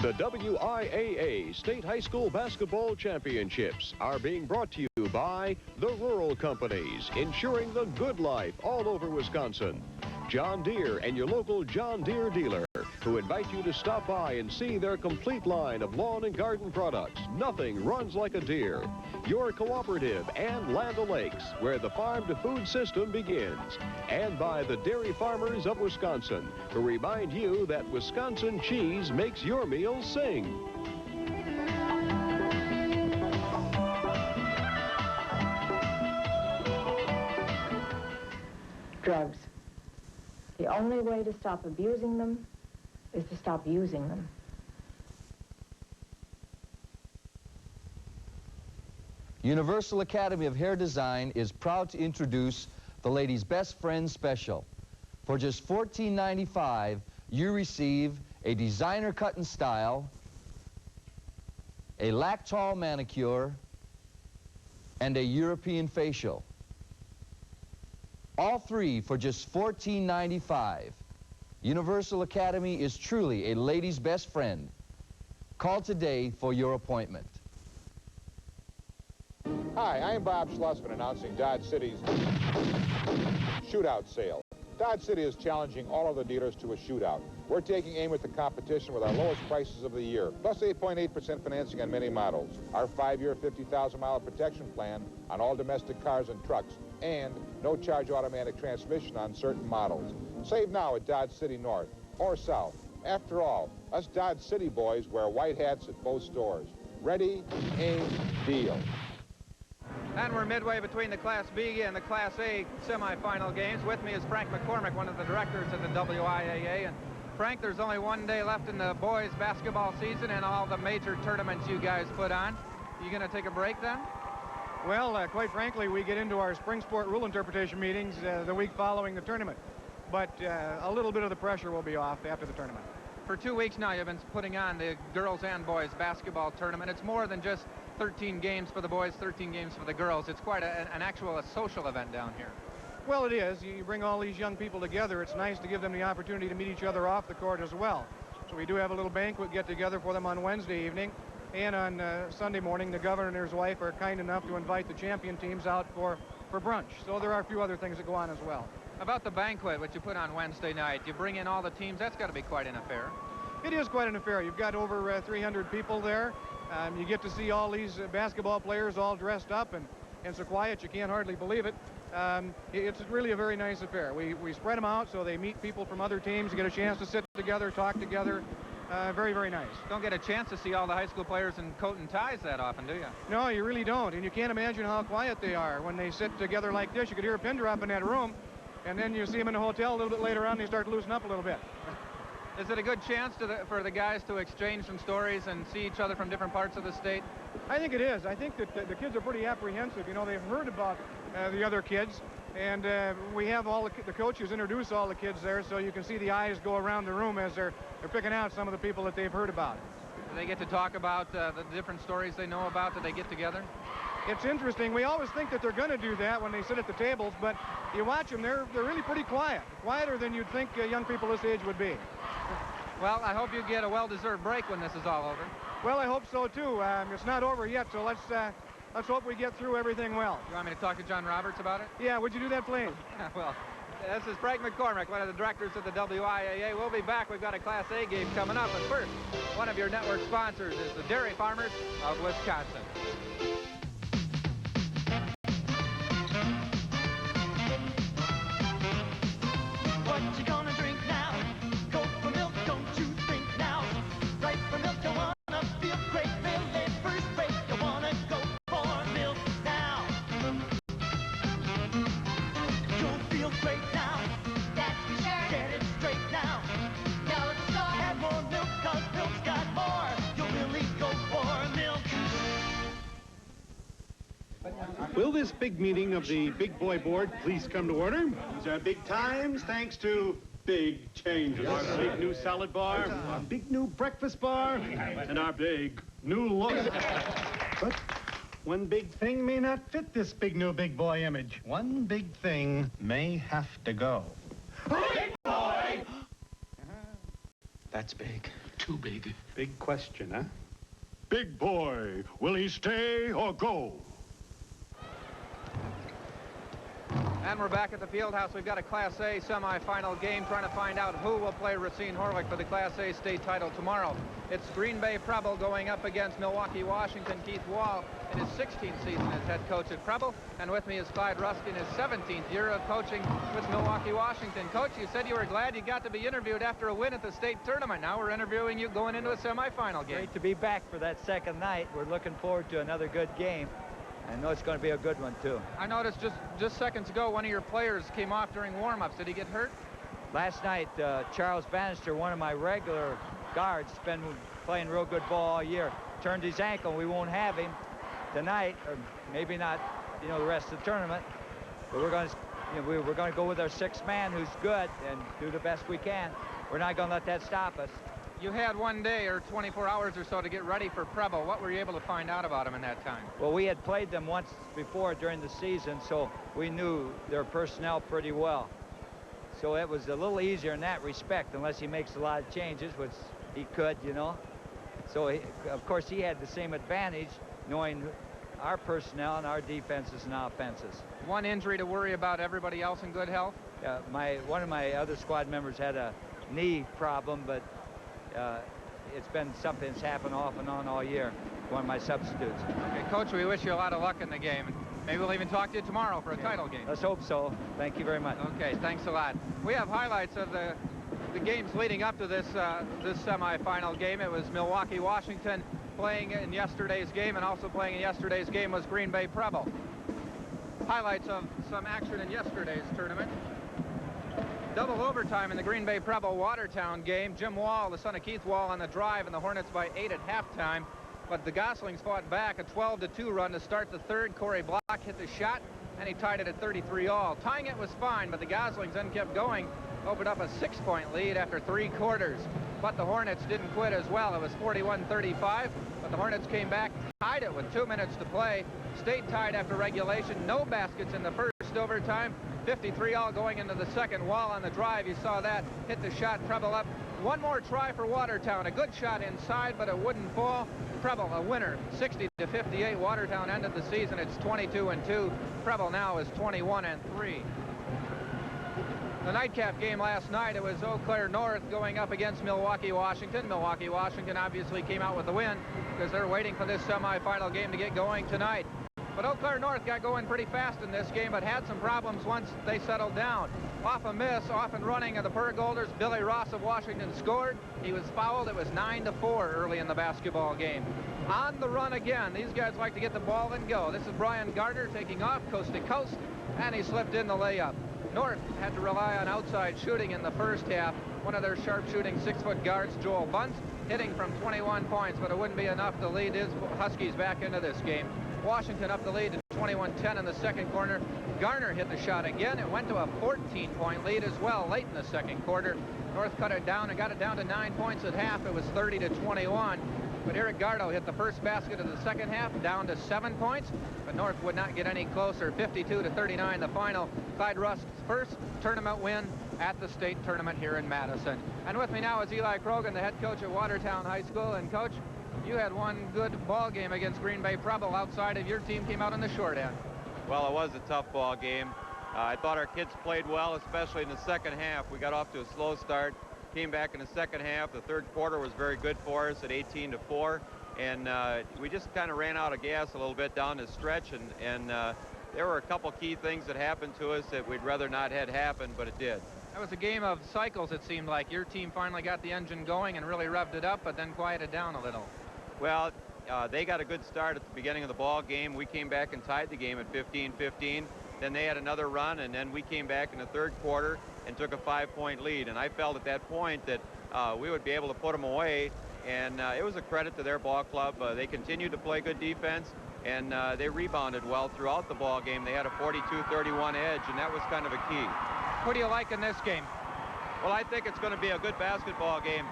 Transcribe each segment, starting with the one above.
The WIAA State High School Basketball Championships are being brought to you by the Rural Companies, ensuring the good life all over Wisconsin. John Deere and your local John Deere dealer, who invite you to stop by and see their complete line of lawn and garden products. Nothing runs like a Deere. Your cooperative and Land O'Lakes, where the farm-to-food system begins. And by the dairy farmers of Wisconsin, who remind you that Wisconsin cheese makes your meals sing. Drugs. The only way to stop abusing them is to stop using them. Universal Academy of Hair Design is proud to introduce the Ladies' Best Friend Special. For just $14.95, you receive a designer cut and style, a Lactol manicure, and a European facial. All three for just $14.95. Universal Academy is truly a lady's best friend. Call today for your appointment. Hi, I'm Bob Schlussman announcing Dodge City's shootout sale. Dodge City is challenging all of the dealers to a shootout. We're taking aim at the competition with our lowest prices of the year, plus 8.8% financing on many models, our 5-year 50,000-mile protection plan on all domestic cars and trucks, and no-charge automatic transmission on certain models. Save now at Dodge City North or South. After all, us Dodge City boys wear white hats at both stores. Ready, aim, deal. And we're midway between the Class B and the Class A semifinal games. With me is Frank McCormick, one of the directors of the WIAA. And Frank, there's only one day left in the boys' basketball season and all the major tournaments you guys put on. You going to take a break then? Well, quite frankly, we get into our spring sport rule interpretation meetings the week following the tournament. But a little bit of the pressure will be off after the tournament. For 2 weeks now, you've been putting on the girls and boys basketball tournament. It's more than just 13 games for the boys, 13 games for the girls. It's quite an actual social event down here. Well, it is. You bring all these young people together. It's nice to give them the opportunity to meet each other off the court as well. So we do have a little banquet get-together for them on Wednesday evening. And on Sunday morning, the governor and his wife are kind enough to invite the champion teams out for brunch. So there are a few other things that go on as well. About the banquet, which you put on Wednesday night, you bring in all the teams. That's got to be quite an affair. It is quite an affair. You've got over 300 people there. You get to see all these basketball players all dressed up and so quiet you can't hardly believe it. It's really a very nice affair. We spread them out so they meet people from other teams, get a chance to sit together, talk together. Very, very nice. Don't get a chance to see all the high school players in coat and ties that often, do you? No, you really don't. And you can't imagine how quiet they are when they sit together like this. You could hear a pin drop in that room, and then you see them in the hotel a little bit later on, and they start to loosen up a little bit. Is it a good chance for the guys to exchange some stories and see each other from different parts of the state? I think it is. I think that the kids are pretty apprehensive. You know, they've heard about the other kids, and we have all the coaches introduce all the kids there, so you can see the eyes go around the room as they're picking out some of the people that they've heard about. Do they get to talk about the different stories they know about? Do they get together? It's interesting. We always think that they're going to do that when they sit at the tables, but you watch them, they're really pretty quiet. Quieter than you'd think young people this age would be. Well, I hope you get a well-deserved break when this is all over. Well, I hope so, too. It's not over yet, so let's hope we get through everything well. You want me to talk to John Roberts about it? Yeah, would you do that, please? Well, this is Frank McCormick, one of the directors of the WIAA. We'll be back. We've got a Class A game coming up. But first, one of your network sponsors is the Dairy Farmers of Wisconsin. What you gonna drink now? Go for milk, don't you think now? Right for milk, you wanna feel great, feel it first rate. You wanna go for milk now. You'll feel great now. That's for sure. Get it straight now. Go to the store. Add more milk, 'cause milk's got more. You'll really go for milk. Will this big meeting of the Big Boy Board please come to order? These are big times thanks to big changes. Our big new salad bar, our big new breakfast bar, and our big new look. But one big thing may not fit this big new big boy image. One big thing may have to go. Big boy! That's big. too big. Big question, huh? Big boy, will he stay or go? And we're back at the field house. We've got a Class A semifinal game trying to find out who will play Racine Horlick for the Class A state title tomorrow. It's Green Bay Preble going up against Milwaukee, Washington. Keith Wall in his 16th season as head coach at Preble. And with me is Clyde Rusk in his 17th year of coaching with Milwaukee, Washington. Coach, you said you were glad you got to be interviewed after a win at the state tournament. Now we're interviewing you going into a semifinal game. Great to be back for that second night. We're looking forward to another good game. I know it's going to be a good one, too. I noticed just seconds ago, one of your players came off during warm-ups. Did he get hurt? Last night, Charles Bannister, one of my regular guards, been playing real good ball all year, turned his ankle. We won't have him tonight, or maybe not, the rest of the tournament. But we're going to, we're going to go with our sixth man who's good and do the best we can. We're not going to let that stop us. You had 1 day or 24 hours or so to get ready for Preble. What were you able to find out about him in that time? Well, we had played them once before during the season, so we knew their personnel pretty well. So it was a little easier in that respect, unless he makes a lot of changes, which he could, So, of course, he had the same advantage, knowing our personnel and our defenses and offenses. One injury to worry about, everybody else in good health? One of my other squad members had a knee problem, but it's been something that's happened off and on all year. One of my substitutes. Okay, Coach, we wish you a lot of luck in the game. Maybe we'll even talk to you tomorrow for a title game. Let's hope so. Thank you very much. Okay, thanks a lot. We have highlights of the games leading up to this semifinal game. It was Milwaukee, Washington playing in yesterday's game, and also playing in yesterday's game was Green Bay Preble. Highlights of some action in yesterday's tournament. Double overtime in the Green Bay Preble Watertown game. Jim Wall, the son of Keith Wall, on the drive, and the Hornets by 8 at halftime. But the Goslings fought back, a 12-2 run to start the third. Corey Block hit the shot, and he tied it at 33-all. Tying it was fine, but the Goslings then kept going, opened up a 6-point lead after 3 quarters. But the Hornets didn't quit as well. It was 41-35, but the Hornets came back, tied it with 2 minutes to play. Stayed tied after regulation. No baskets in the first overtime. 53-all going into the second. Wall on the drive, you saw that. Hit the shot, Preble up. One more try for Watertown. A good shot inside, but it wouldn't fall. Preble a winner, 60-58. Watertown ended the season. It's 22-2. Preble now is 21-3. The nightcap game last night, it was Eau Claire North going up against Milwaukee, Washington. Milwaukee, Washington obviously came out with the win because they're waiting for this semifinal game to get going tonight. But Eau Claire North got going pretty fast in this game, but had some problems once they settled down. Off a miss, off and running of the Pergolders, Billy Ross of Washington scored. He was fouled. It was 9-4 early in the basketball game. On the run again. These guys like to get the ball and go. This is Brian Gardner taking off coast to coast, and he slipped in the layup. North had to rely on outside shooting in the first half. One of their sharp-shooting 6-foot guards, Joel Bunce, hitting from 21 points, but it wouldn't be enough to lead his Huskies back into this game. Washington up the lead to 21-10 in the second quarter. Garner hit the shot again. It went to a 14-point lead as well late in the second quarter. North cut it down and got it down to 9 points at half. It was 30-21. But Eric Gardo hit the first basket of the second half, down to 7 points. But North would not get any closer. 52-39 the final. Clyde Rusk's first tournament win at the state tournament here in Madison. And with me now is Eli Krogan, the head coach at Watertown High School. And Coach, you had one good ball game against Green Bay Preble. Outside of your team came out on the short end. Well, it was a tough ball game. I thought our kids played well, especially in the second half. We got off to a slow start, came back in the second half. The third quarter was very good for us at 18-4, and we just kind of ran out of gas a little bit down the stretch, and there were a couple key things that happened to us that we'd rather not had happen, but it did. That was a game of cycles, it seemed like. Your team finally got the engine going and really revved it up, but then quieted down a little. Well, they got a good start at the beginning of the ball game. We came back and tied the game at 15-15. Then they had another run, and then we came back in the third quarter and took a 5-point lead. And I felt at that point that we would be able to put them away, and it was a credit to their ball club. They continued to play good defense, and they rebounded well throughout the ball game. They had a 42-31 edge, and that was kind of a key. Who do you like in this game? Well, I think it's going to be a good basketball game.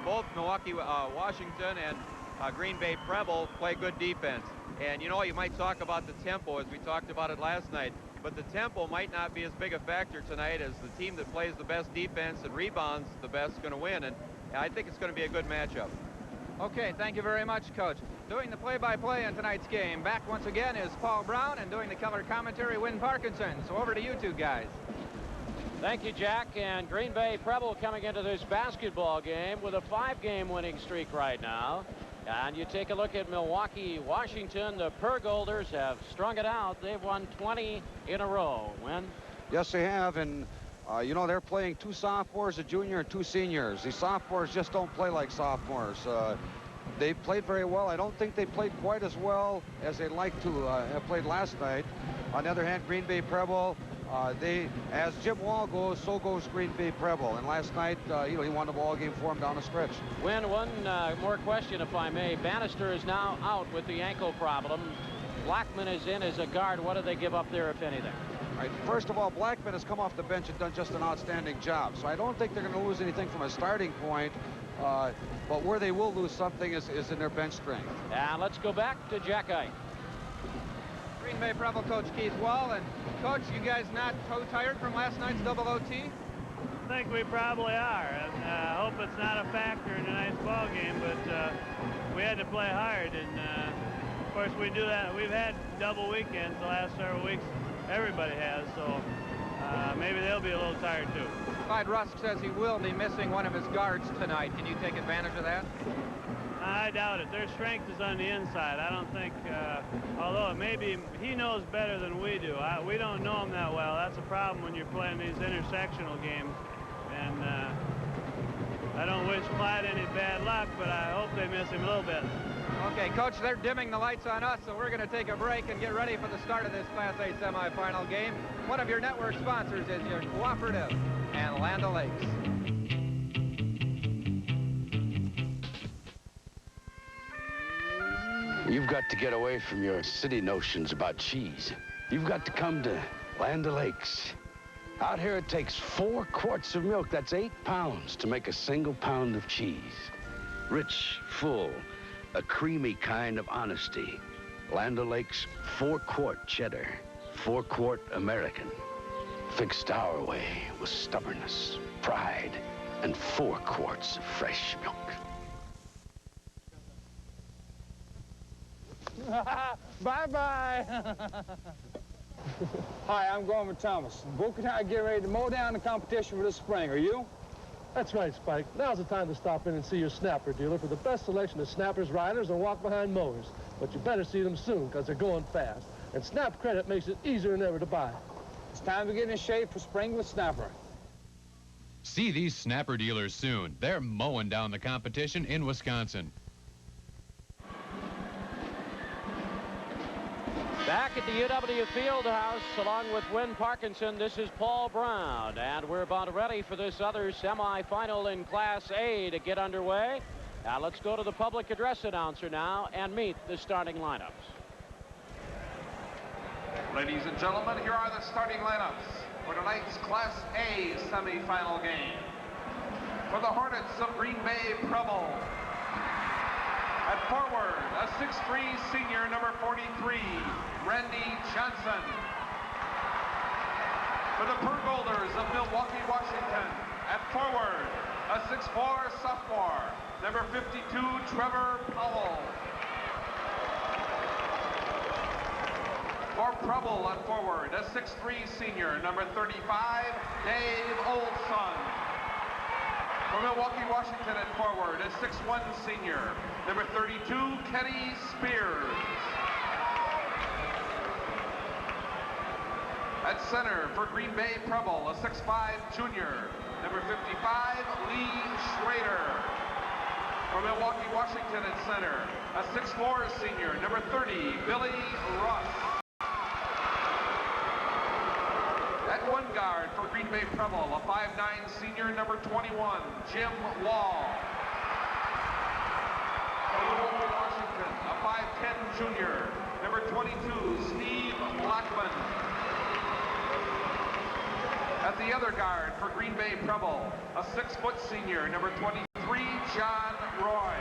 Both Milwaukee, Washington and Green Bay Preble play good defense. And, you know, you might talk about the tempo as we talked about it last night, but the tempo might not be as big a factor tonight as the team that plays the best defense and rebounds the best is going to win. And I think it's going to be a good matchup. Okay, thank you very much, Coach. Doing the play-by-play in tonight's game, back once again is Paul Brown, and doing the color commentary, Win Parkinson. So over to you two guys. Thank you, Jack. And Green Bay Preble coming into this basketball game with a 5-game winning streak right now. And you take a look at Milwaukee, Washington. The Pergolders have strung it out. They've won 20 in a row. Win? Yes, they have. And, you know, they're playing 2 sophomores, a junior, and 2 seniors. These sophomores just don't play like sophomores. They played very well. I don't think they played quite as well as they'd like to have played last night. On the other hand, Green Bay Preble, as Jim Wall goes, so goes Green Bay Preble. And last night, you know, he won the ball game for him down the stretch. Win, one more question, if I may. Bannister is now out with the ankle problem. Blackman is in as a guard. What do they give up there, if anything? Right. First of all, Blackman has come off the bench and done just an outstanding job. So I don't think they're going to lose anything from a starting point. But where they will lose something is in their bench strength. And let's go back to Jack Ike. Green Bay Preble coach Keith Wall. And Coach, you guys not so tired from last night's double OT? I think we probably are. And I hope it's not a factor in tonight's ball game, but we had to play hard. And of course, we do that. We've had double weekends the last several weeks. Everybody has, so maybe they'll be a little tired too. Clyde Rusk says he will be missing one of his guards tonight. Can you take advantage of that? I doubt it. Their strength is on the inside. I don't think, although maybe he knows better than we do. We don't know him that well. That's a problem when you're playing these intersectional games. And I don't wish Clyde any bad luck, but I hope they miss him a little bit. Okay, Coach, they're dimming the lights on us, so we're going to take a break and get ready for the start of this Class A semifinal game. One of your network sponsors is your Cooperative and Land O'Lakes. You've got to get away from your city notions about cheese. You've got to come to Land O'Lakes. Out here it takes 4 quarts of milk. That's 8 pounds to make a single pound of cheese. Rich, full, a creamy kind of honesty. Land O'Lakes 4-quart cheddar, 4-quart American. Fixed our way with stubbornness, pride, and 4 quarts of fresh milk. Bye-bye. Hi, I'm Gorman Thomas. Boca and I are getting ready to mow down the competition for this spring. Are you? That's right, Spike. Now's the time to stop in and see your snapper dealer for the best selection of snappers, riders, and walk-behind mowers. But you better see them soon, because they're going fast. And Snap Credit makes it easier than ever to buy. It's time to get in shape for spring with Snapper. See these snapper dealers soon. They're mowing down the competition in Wisconsin. Back at the UW Fieldhouse, along with Win Parkinson, this is Paul Brown. And we're about ready for this other semifinal in Class A to get underway. Now let's go to the public address announcer now and meet the starting lineups. Ladies and gentlemen, here are the starting lineups for tonight's Class A semifinal game. For the Hornets of Green Bay Preble, at forward, a 6'3" senior, number 43, Randy Johnson. For the Pergolders of Milwaukee, Washington, at forward, a 6'4" sophomore, number 52, Trevor Powell. For Preble at forward, a 6'3" senior, number 35, Dave Olson. For Milwaukee, Washington at forward, a 6'1" senior, number 32, Kenny Spears. At center for Green Bay Preble, a 6'5" junior, number 55, Lee Schrader. For Milwaukee, Washington at center, a 6'4" senior, number 30, Billy Russ. At one guard for Green Bay Preble, a 5'9" senior, number 21, Jim Wall. For Milwaukee, Washington, a 5'10" junior, number 22, Steve Blackman. At the other guard for Green Bay Preble, a 6-foot senior, number 23, John Roy.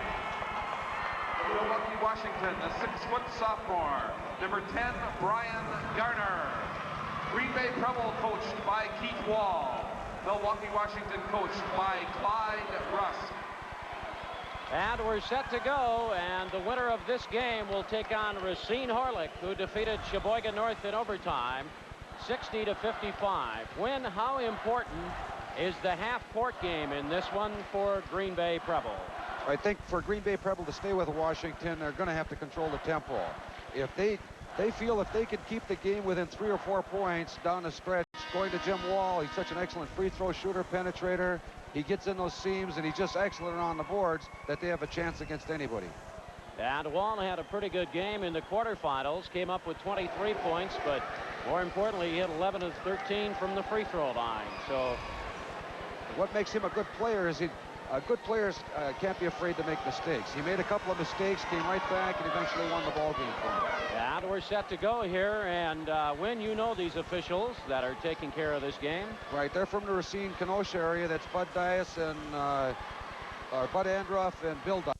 For Milwaukee, Washington, a 6-foot sophomore, number 10, Brian Garner. Green Bay Preble coached by Keith Wall. Milwaukee, Washington coached by Clyde Rusk. And we're set to go, and the winner of this game will take on Racine Horlick, who defeated Sheboygan North in overtime, 60-55. Win, how important is the half-court game in this one for Green Bay Preble? I think for Green Bay Preble to stay with Washington, they're going to have to control the tempo. If they feel if they could keep the game within 3 or 4 points down the stretch, going to Jim Wall, he's such an excellent free throw shooter, penetrator. He gets in those seams, and he's just excellent on the boards, that they have a chance against anybody. And Wall had a pretty good game in the quarterfinals, came up with 23 points, but more importantly, he hit 11 of 13 from the free throw line. So what makes him a good player is good players can't be afraid to make mistakes. He made a couple of mistakes, came right back, and eventually won the ball game for him. And we're set to go here, and when you know these officials that are taking care of this game. Right, they're from the Racine, Kenosha area. That's Bud Dias and Bud Andruff and Bill Dias.